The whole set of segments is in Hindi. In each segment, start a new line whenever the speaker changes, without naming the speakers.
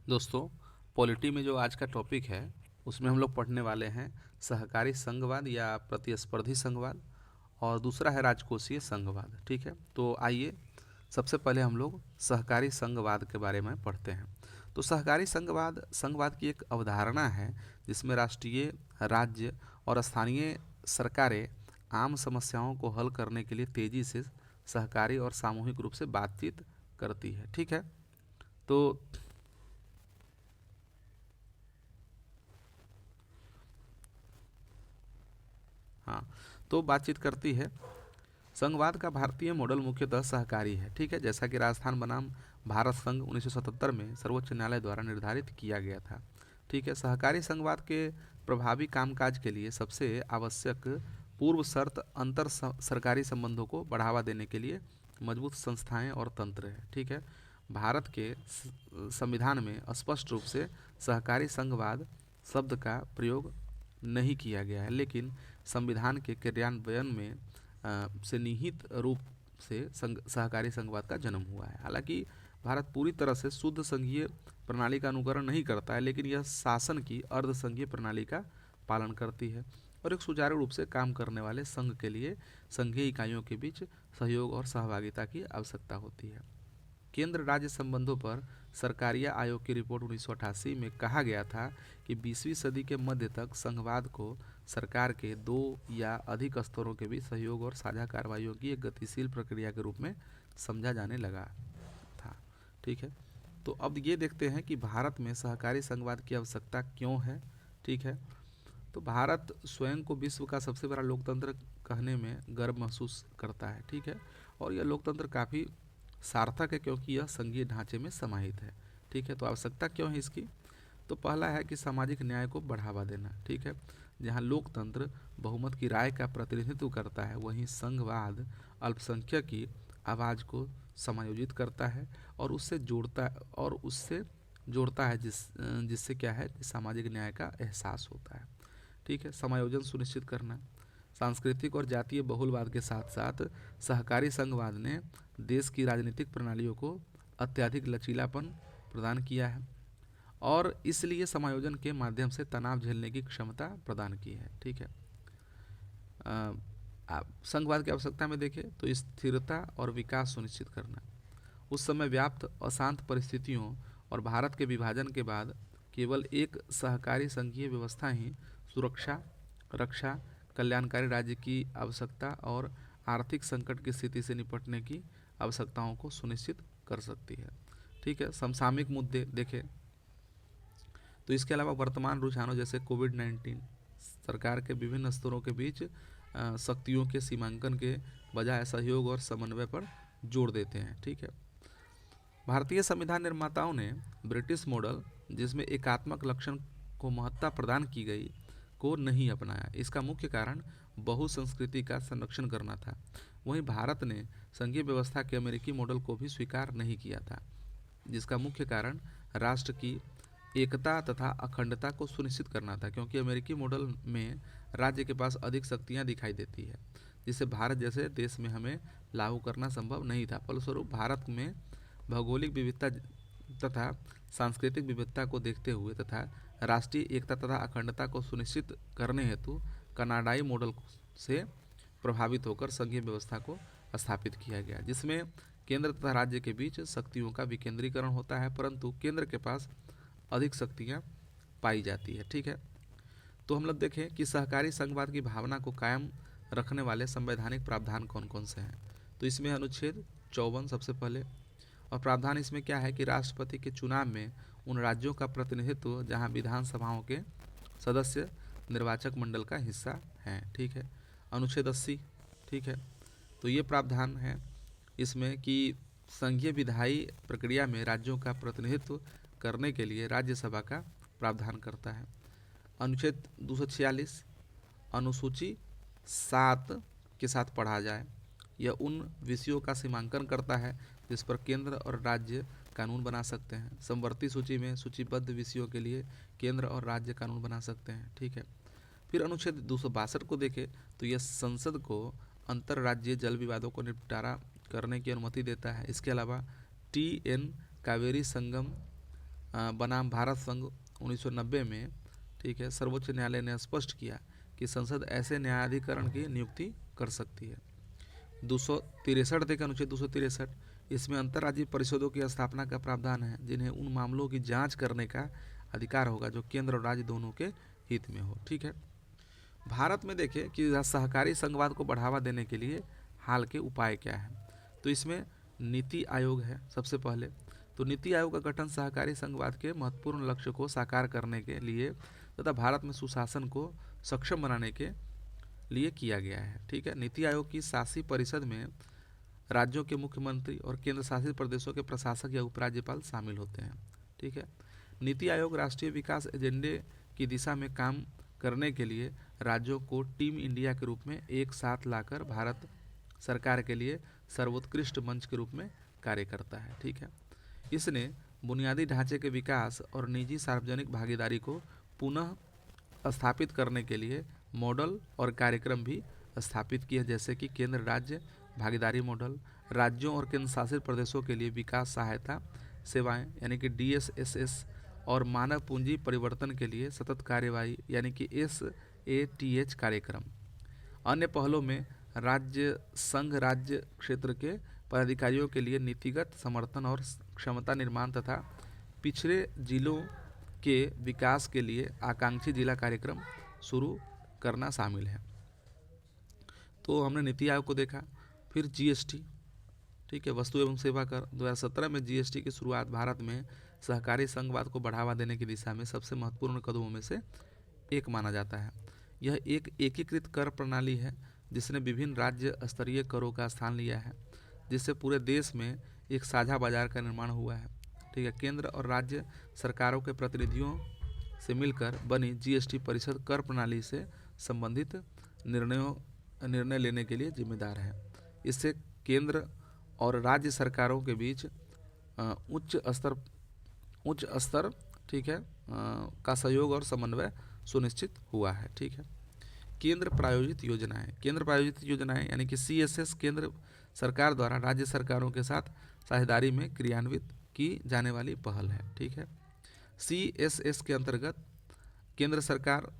दोस्तों, पॉलिटी में जो आज का टॉपिक है उसमें हम लोग पढ़ने वाले हैं सहकारी संघवाद या प्रतिस्पर्धी संघवाद, और दूसरा है राजकोषीय संघवाद। ठीक है, तो आइए सबसे पहले हम लोग सहकारी संघवाद के बारे में पढ़ते हैं। तो सहकारी संघवाद संघवाद की एक अवधारणा है जिसमें राष्ट्रीय, राज्य और स्थानीय सरकारें आम समस्याओं को हल करने के लिए तेजी से सहकारी और सामूहिक रूप से बातचीत करती है। ठीक है, तो हाँ, तो बातचीत करती है। संघवाद का भारतीय मॉडल मुख्यतः सहकारी है। ठीक है, जैसा कि राजस्थान बनाम भारत संघ 1977 में सर्वोच्च न्यायालय द्वारा निर्धारित किया गया था। ठीक है, सहकारी संघवाद के प्रभावी कामकाज के लिए सबसे आवश्यक पूर्व शर्त अंतर सरकारी संबंधों को बढ़ावा देने के लिए मजबूत संस्थाएं और तंत्र है। ठीक है, भारत के संविधान में स्पष्ट रूप से सहकारी संघवाद शब्द का प्रयोग नहीं किया गया है, लेकिन संविधान के क्रियान्वयन में से निहित रूप से सहकारी संघवाद का जन्म हुआ है। हालांकि भारत पूरी तरह से शुद्ध संघीय प्रणाली का अनुकरण नहीं करता है, लेकिन यह शासन की अर्ध संघीय प्रणाली का पालन करती है और एक सुचारू रूप से काम करने वाले संघ के लिए संघीय इकाइयों के बीच सहयोग और सहभागिता की आवश्यकता होती है। केंद्र राज्य संबंधों पर सरकारिया आयोग की रिपोर्ट 1988 में कहा गया था कि 20वीं सदी के मध्य तक संघवाद को सरकार के दो या अधिक स्तरों के बीच सहयोग और साझा कार्रवाइयों की एक गतिशील प्रक्रिया के रूप में समझा जाने लगा था। ठीक है, तो अब ये देखते हैं कि भारत में सहकारी संघवाद की आवश्यकता क्यों है। ठीक है, तो भारत स्वयं को विश्व का सबसे बड़ा लोकतंत्र कहने में गर्व महसूस करता है। ठीक है, और यह लोकतंत्र काफ़ी सार्थक है क्योंकि यह संघीय ढांचे में समाहित है। ठीक है, तो आवश्यकता क्यों है इसकी? तो पहला है कि सामाजिक न्याय को बढ़ावा देना। ठीक है, जहाँ लोकतंत्र बहुमत की राय का प्रतिनिधित्व करता है, वहीं संघवाद अल्पसंख्यक की आवाज़ को समायोजित करता है और उससे जोड़ता है जिससे क्या है कि सामाजिक न्याय का एहसास होता है। ठीक है, समायोजन सुनिश्चित करना। सांस्कृतिक और जातीय बहुलवाद के साथ साथ सहकारी संघवाद ने देश की राजनीतिक प्रणालियों को अत्यधिक लचीलापन प्रदान किया है और इसलिए समायोजन के माध्यम से तनाव झेलने की क्षमता प्रदान की है। ठीक है, संघवाद की आवश्यकता में देखें तो स्थिरता और विकास सुनिश्चित करना। उस समय व्याप्त अशांत परिस्थितियों और भारत के विभाजन के बाद केवल एक सहकारी संघीय व्यवस्था ही सुरक्षा, रक्षा, कल्याणकारी राज्य की आवश्यकता और आर्थिक संकट की स्थिति से निपटने की आवश्यकताओं को सुनिश्चित कर सकती है। ठीक है, समसामयिक मुद्दे देखें तो इसके अलावा वर्तमान रुझानों जैसे कोविड-19 सरकार के विभिन्न स्तरों के बीच शक्तियों के सीमांकन के बजाय सहयोग और समन्वय पर जोर देते हैं। ठीक है, भारतीय संविधान निर्माताओं ने ब्रिटिश मॉडल, जिसमें एकात्मक लक्षण को महत्ता प्रदान की गई, को नहीं अपनाया। इसका मुख्य कारण बहुसंस्कृति का संरक्षण करना था। वहीं भारत ने संघीय व्यवस्था के अमेरिकी मॉडल को भी स्वीकार नहीं किया था, जिसका मुख्य कारण राष्ट्र की एकता तथा अखंडता को सुनिश्चित करना था, क्योंकि अमेरिकी मॉडल में राज्य के पास अधिक शक्तियां दिखाई देती है, जिसे भारत जैसे देश में हमें लागू करना संभव नहीं था। फलस्वरूप भारत में भौगोलिक विविधता तथा सांस्कृतिक विविधता को देखते हुए तथा राष्ट्रीय एकता तथा अखंडता को सुनिश्चित करने हेतु कनाडाई मॉडल से प्रभावित होकर संघीय व्यवस्था को स्थापित किया गया, जिसमें केंद्र तथा राज्य के बीच शक्तियों का विकेंद्रीकरण होता है, परंतु केंद्र के पास अधिक शक्तियाँ पाई जाती है। ठीक है, तो हम लोग देखें कि सहकारी संघवाद की भावना को कायम रखने वाले संवैधानिक प्रावधान कौन कौन से हैं। तो इसमें अनुच्छेद 54 सबसे पहले, और प्रावधान इसमें क्या है कि राष्ट्रपति के चुनाव में उन राज्यों का प्रतिनिधित्व जहां विधानसभाओं के सदस्य निर्वाचक मंडल का हिस्सा हैं। ठीक है, अनुच्छेद 80। ठीक है, तो ये प्रावधान है इसमें कि संघीय विधायी प्रक्रिया में राज्यों का प्रतिनिधित्व करने के लिए राज्यसभा का प्रावधान करता है। अनुच्छेद 246 अनुसूची 7 के साथ पढ़ा जाए, यह उन विषयों का सीमांकन करता है जिस पर केंद्र और राज्य कानून बना सकते हैं। समवर्ती सूची में सूचीबद्ध विषयों के लिए केंद्र और राज्य कानून बना सकते हैं। ठीक है, फिर अनुच्छेद 262 को देखें तो यह संसद को अंतर्राज्यीय जल विवादों को निपटारा करने की अनुमति देता है। इसके अलावा टी एन कावेरी संगम बनाम भारत संघ 1990 में, ठीक है, सर्वोच्च न्यायालय ने स्पष्ट किया कि संसद ऐसे न्यायाधिकरण की नियुक्ति कर सकती है। 263 देखा अनुच्छेद 263, इसमें अंतर्राज्यीय परिषदों की स्थापना का प्रावधान है जिन्हें उन मामलों की जांच करने का अधिकार होगा जो केंद्र और राज्य दोनों के हित में हो। ठीक है, भारत में देखिए कि सहकारी संघवाद को बढ़ावा देने के लिए हाल के उपाय क्या है। तो इसमें नीति आयोग है सबसे पहले। तो नीति आयोग का गठन सहकारी संघवाद के महत्वपूर्ण लक्ष्य को साकार करने के लिए तथा भारत में सुशासन को सक्षम बनाने के लिए किया गया है। ठीक है, नीति आयोग की शासी परिषद में राज्यों के मुख्यमंत्री और केंद्र शासित प्रदेशों के प्रशासक या उपराज्यपाल शामिल होते हैं। ठीक है, नीति आयोग राष्ट्रीय विकास एजेंडे की दिशा में काम करने के लिए राज्यों को टीम इंडिया के रूप में एक साथ लाकर भारत सरकार के लिए सर्वोत्कृष्ट मंच के रूप में कार्य करता है। ठीक है, इसने बुनियादी ढांचे के विकास और निजी सार्वजनिक भागीदारी को पुनः स्थापित करने के लिए मॉडल और कार्यक्रम भी स्थापित किए, जैसे कि केंद्र राज्य भागीदारी मॉडल, राज्यों और केंद्र शासित प्रदेशों के लिए विकास सहायता सेवाएं यानी कि DSSS, और मानव पूंजी परिवर्तन के लिए सतत कार्यवाही यानी कि SATH कार्यक्रम। अन्य पहलों में राज्य संघ राज्य क्षेत्र के पदाधिकारियों के लिए नीतिगत समर्थन और क्षमता निर्माण तथा पिछड़े जिलों के विकास के लिए आकांक्षी जिला कार्यक्रम शुरू करना शामिल है। तो हमने नीति आयोग को देखा। फिर GST, ठीक है, वस्तु एवं सेवा कर। 2017 में GST की शुरुआत भारत में सहकारी संघवाद को बढ़ावा देने की दिशा में सबसे महत्वपूर्ण कदमों में से एक माना जाता है। यह एक एकीकृत कर प्रणाली है जिसने विभिन्न राज्य स्तरीय करों का स्थान लिया है, जिससे पूरे देश में एक साझा बाजार का निर्माण हुआ है। ठीक है, केंद्र और राज्य सरकारों के प्रतिनिधियों से मिलकर बनी GST परिषद कर प्रणाली से संबंधित निर्णय लेने के लिए जिम्मेदार है। इससे केंद्र और राज्य सरकारों के बीच उच्च स्तर ठीक है का सहयोग और समन्वय सुनिश्चित हुआ है। ठीक है, केंद्र प्रायोजित योजनाएं यानी कि CSS केंद्र सरकार द्वारा राज्य सरकारों के साथ साझेदारी में क्रियान्वित की जाने वाली पहल है। ठीक है, CSS के अंतर्गत केंद्र सरकार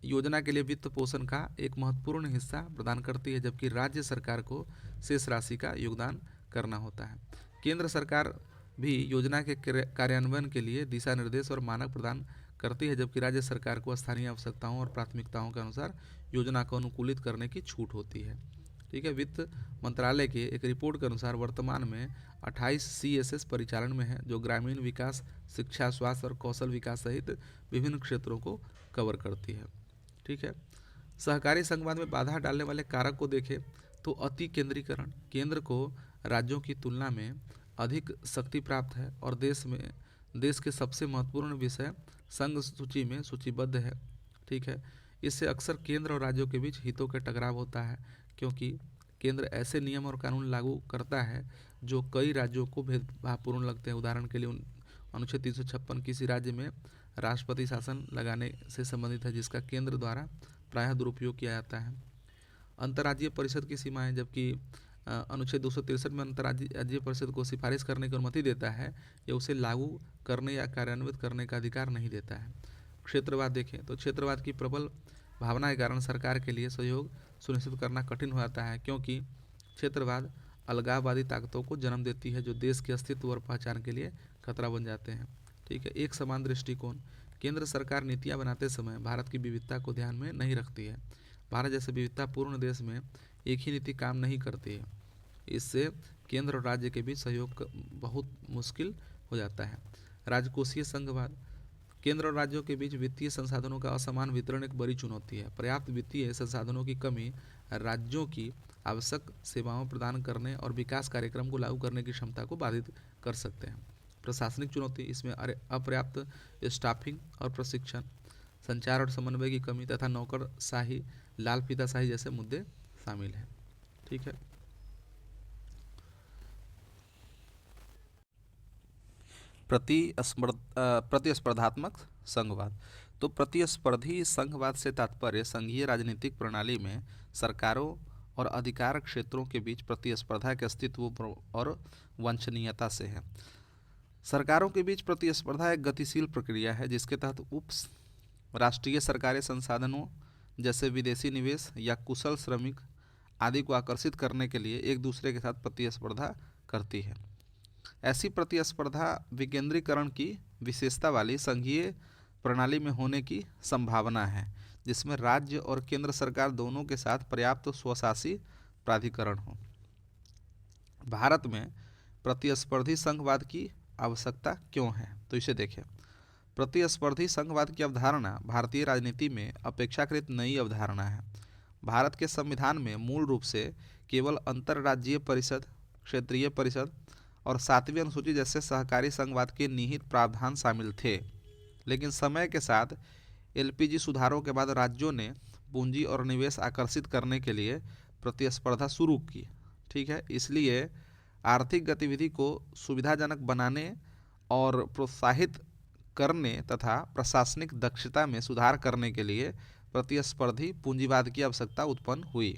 योजना के लिए वित्त पोषण का एक महत्वपूर्ण हिस्सा प्रदान करती है, जबकि राज्य सरकार को शेष राशि का योगदान करना होता है। केंद्र सरकार भी योजना के कार्यान्वयन के लिए दिशा निर्देश और मानक प्रदान करती है, जबकि राज्य सरकार को स्थानीय आवश्यकताओं और प्राथमिकताओं के अनुसार योजना को अनुकूलित करने की छूट होती है। ठीक है, वित्त मंत्रालय के एक रिपोर्ट के अनुसार वर्तमान में 28 CSS परिचालन में है, जो ग्रामीण विकास, शिक्षा, स्वास्थ्य और कौशल विकास सहित विभिन्न क्षेत्रों को कवर करती है। ठीक है, सहकारी संघवाद में बाधा डालने वाले कारक को देखें तो अति केंद्रीकरण, केंद्र को राज्यों की तुलना में अधिक शक्ति प्राप्त है और देश के सबसे महत्वपूर्ण विषय संघ सूची में सूचीबद्ध है। ठीक है, इससे अक्सर केंद्र और राज्यों के बीच हितों का टकराव होता है, क्योंकि केंद्र ऐसे नियम और कानून लागू करता है जो कई राज्यों को भेदभावपूर्ण लगते हैं। उदाहरण के लिए अनुच्छेद 356 किसी राज्य में राष्ट्रपति शासन लगाने से संबंधित है, जिसका केंद्र द्वारा प्रायः दुरुपयोग किया जाता है। अंतर्राज्यीय परिषद की सीमाएं, जबकि अनुच्छेद 263 में अंतर्राज्यीय परिषद को सिफारिश करने की अनुमति देता है, या उसे लागू करने या कार्यान्वित करने का अधिकार नहीं देता है। क्षेत्रवाद देखें तो क्षेत्रवाद की प्रबल भावना के कारण सरकार के लिए सहयोग सुनिश्चित करना कठिन हो जाता है, क्योंकि क्षेत्रवाद अलगाववादी ताकतों को जन्म देती है जो देश के अस्तित्व और पहचान के लिए खतरा बन जाते हैं। ठीक है, एक समान दृष्टिकोण, केंद्र सरकार नीतियां बनाते समय भारत की विविधता को ध्यान में नहीं रखती है। भारत जैसे विविधतापूर्ण देश में एक ही नीति काम नहीं करती है। इससे केंद्र और राज्य के बीच सहयोग बहुत मुश्किल हो जाता है। राजकोषीय संघवाद, केंद्र और राज्यों के बीच वित्तीय संसाधनों का असमान वितरण एक बड़ी चुनौती है। पर्याप्त वित्तीय संसाधनों की कमी राज्यों की आवश्यक सेवाओं प्रदान करने और विकास कार्यक्रम को लागू करने की क्षमता को बाधित कर सकते हैं। प्रशासनिक चुनौती, इसमें अपर्याप्त स्टाफिंग और प्रशिक्षण, संचार और समन्वय की कमी तथा नौकरशाही, लाल फीताशाही जैसे मुद्दे शामिल हैं। ठीक है, प्रतिस्पर्धात्मक संघवाद। तो प्रतिस्पर्धी संघवाद से तात्पर्य संघीय राजनीतिक प्रणाली में सरकारों और अधिकार क्षेत्रों के बीच प्रतिस्पर्धा के अस्तित्व और वांछनीयता से है। सरकारों के बीच प्रतिस्पर्धा एक गतिशील प्रक्रिया है जिसके तहत उप राष्ट्रीय सरकारें संसाधनों जैसे विदेशी निवेश या कुशल श्रमिक आदि को आकर्षित करने के लिए एक दूसरे के साथ प्रतिस्पर्धा करती है। ऐसी प्रतिस्पर्धा विकेंद्रीकरण की विशेषता वाली संघीय प्रणाली में होने की संभावना है, जिसमें राज्य और केंद्र सरकार दोनों के साथ पर्याप्त स्वशासी प्राधिकरण हो। भारत में प्रतिस्पर्धी संघवाद की आवश्यकता क्यों है, तो इसे देखें। प्रतिस्पर्धी संघवाद की अवधारणा भारतीय राजनीति में अपेक्षाकृत नई अवधारणा है। भारत के संविधान में मूल रूप से केवल अंतर्राज्यीय परिषद, क्षेत्रीय परिषद और 7वीं अनुसूची जैसे सहकारी संघवाद के निहित प्रावधान शामिल थे, लेकिन समय के साथ एलपीजी सुधारों के बाद राज्यों ने पूंजी और निवेश आकर्षित करने के लिए प्रतिस्पर्धा शुरू की। ठीक है, इसलिए आर्थिक गतिविधि को सुविधाजनक बनाने और प्रोत्साहित करने तथा प्रशासनिक दक्षता में सुधार करने के लिए प्रतिस्पर्धी पूंजीवाद की आवश्यकता उत्पन्न हुई।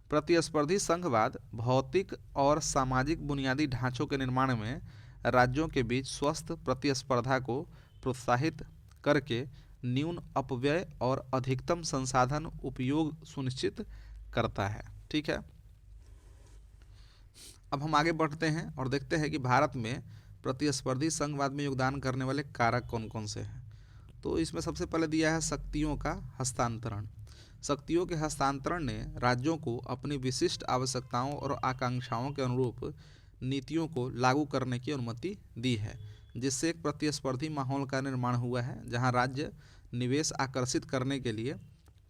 प्रतिस्पर्धी संघवाद भौतिक और सामाजिक बुनियादी ढांचों के निर्माण में राज्यों के बीच स्वस्थ प्रतिस्पर्धा को प्रोत्साहित करके न्यून अपव्यय और अधिकतम संसाधन उपयोग सुनिश्चित करता है। ठीक है, अब हम आगे बढ़ते हैं और देखते हैं कि भारत में प्रतिस्पर्धी संघवाद में योगदान करने वाले कारक कौन कौन से हैं। तो इसमें सबसे पहले दिया है शक्तियों का हस्तांतरण। शक्तियों के हस्तांतरण ने राज्यों को अपनी विशिष्ट आवश्यकताओं और आकांक्षाओं के अनुरूप नीतियों को लागू करने की अनुमति दी है, जिससे एक प्रतिस्पर्धी माहौल का निर्माण हुआ है जहां राज्य निवेश आकर्षित करने के लिए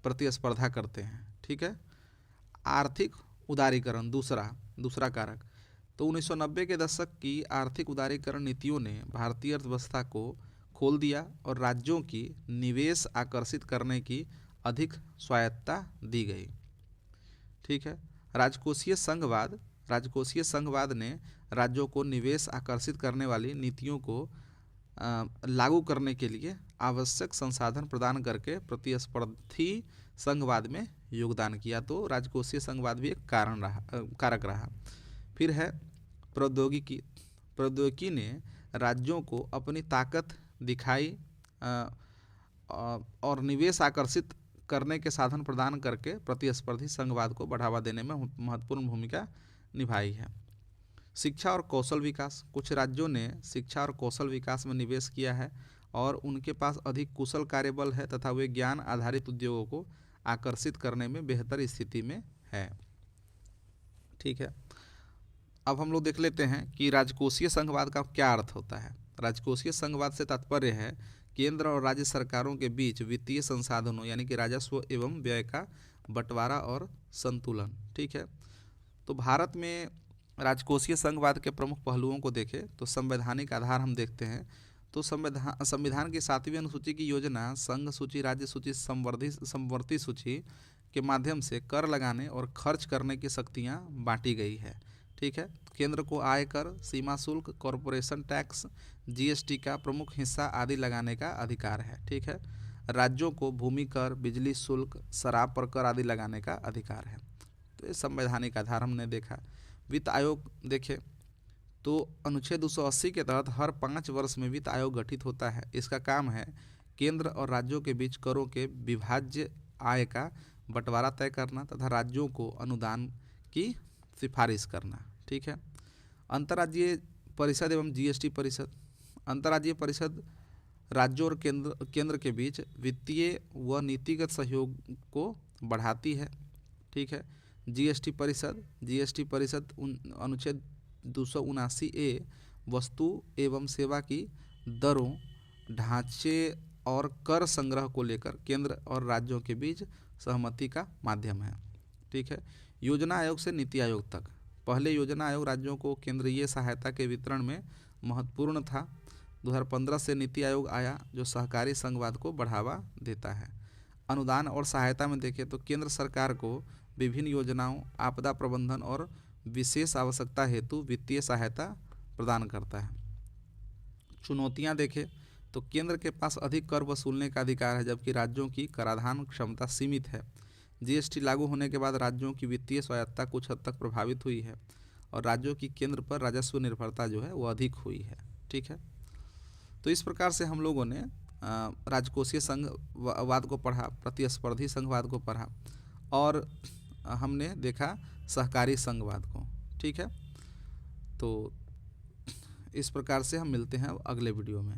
प्रतिस्पर्धा करते हैं। ठीक है, आर्थिक उदारीकरण दूसरा कारक। तो 1990 के दशक की आर्थिक उदारीकरण नीतियों ने भारतीय अर्थव्यवस्था को खोल दिया और राज्यों की निवेश आकर्षित करने की अधिक स्वायत्तता दी गई। ठीक है, राजकोषीय संघवाद ने राज्यों को निवेश आकर्षित करने वाली नीतियों को लागू करने के लिए आवश्यक संसाधन प्रदान करके प्रतिस्पर्धी संघवाद में योगदान किया। तो राजकोषीय संघवाद भी एक कारक रहा। फिर है प्रौद्योगिकी ने राज्यों को अपनी ताकत दिखाई और निवेश आकर्षित करने के साधन प्रदान करके प्रतिस्पर्धी संघवाद को बढ़ावा देने में महत्वपूर्ण भूमिका निभाई है। शिक्षा और कौशल विकास। कुछ राज्यों ने शिक्षा और कौशल विकास में निवेश किया है और उनके पास अधिक कुशल कार्यबल है तथा वे ज्ञान आधारित उद्योगों को आकर्षित करने में बेहतर स्थिति में है। ठीक है, अब हम लोग देख लेते हैं कि राजकोषीय संघवाद का क्या अर्थ होता है। राजकोषीय संघवाद से तात्पर्य है केंद्र और राज्य सरकारों के बीच वित्तीय संसाधनों यानी कि राजस्व एवं व्यय का बंटवारा और संतुलन। ठीक है, तो भारत में राजकोषीय संघवाद के प्रमुख पहलुओं को देखें तो संवैधानिक आधार हम देखते हैं। तो संविधान की 7वीं अनुसूची की योजना संघ सूची, राज्य सूची, समवर्ती सूची के माध्यम से कर लगाने और खर्च करने की शक्तियां बांटी गई है। ठीक है, केंद्र को आयकर, सीमा शुल्क, कॉरपोरेशन टैक्स, जीएसटी का प्रमुख हिस्सा आदि लगाने का अधिकार है। ठीक है, राज्यों को भूमि कर, बिजली शुल्क, शराब पर कर आदि लगाने का अधिकार है। तो ये संवैधानिक आधार हमने देखा। वित्त आयोग देखें तो अनुच्छेद 280 के तहत हर 5 वर्ष में वित्त आयोग गठित होता है। इसका काम है केंद्र और राज्यों के बीच करों के विभाज्य आय का बंटवारा तय करना तथा राज्यों को अनुदान की सिफारिश करना। ठीक है, अंतर्राज्यीय परिषद एवं जीएसटी परिषद। अंतर्राज्यीय परिषद राज्यों और केंद्र के बीच वित्तीय व नीतिगत सहयोग को बढ़ाती है। ठीक है, जीएसटी परिषद अनुच्छेद 279A वस्तु एवं सेवा की दरों, ढांचे और कर संग्रह को लेकर केंद्र और राज्यों के बीच सहमति का माध्यम है। ठीक है, योजना आयोग से नीति आयोग तक। पहले योजना आयोग राज्यों को केंद्रीय सहायता के वितरण में महत्वपूर्ण था। 2015 से नीति आयोग आया जो सहकारी संघवाद को बढ़ावा देता है। अनुदान और सहायता में देखें तो केंद्र सरकार को विभिन्न योजनाओं, आपदा प्रबंधन और विशेष आवश्यकता हेतु वित्तीय सहायता प्रदान करता है। चुनौतियां देखें तो केंद्र के पास अधिक कर वसूलने का अधिकार है जबकि राज्यों की कराधान क्षमता सीमित है। जीएसटी लागू होने के बाद राज्यों की वित्तीय स्वायत्तता कुछ हद तक प्रभावित हुई है और राज्यों की केंद्र पर राजस्व निर्भरता जो है वो अधिक हुई है। ठीक है। तो इस प्रकार से हम लोगों ने राजकोषीय संघवाद को पढ़ा, प्रतिस्पर्धी संघवाद को पढ़ा और हमने देखा सहकारी संघवाद को। ठीक है, तो इस प्रकार से हम मिलते हैं अगले वीडियो में।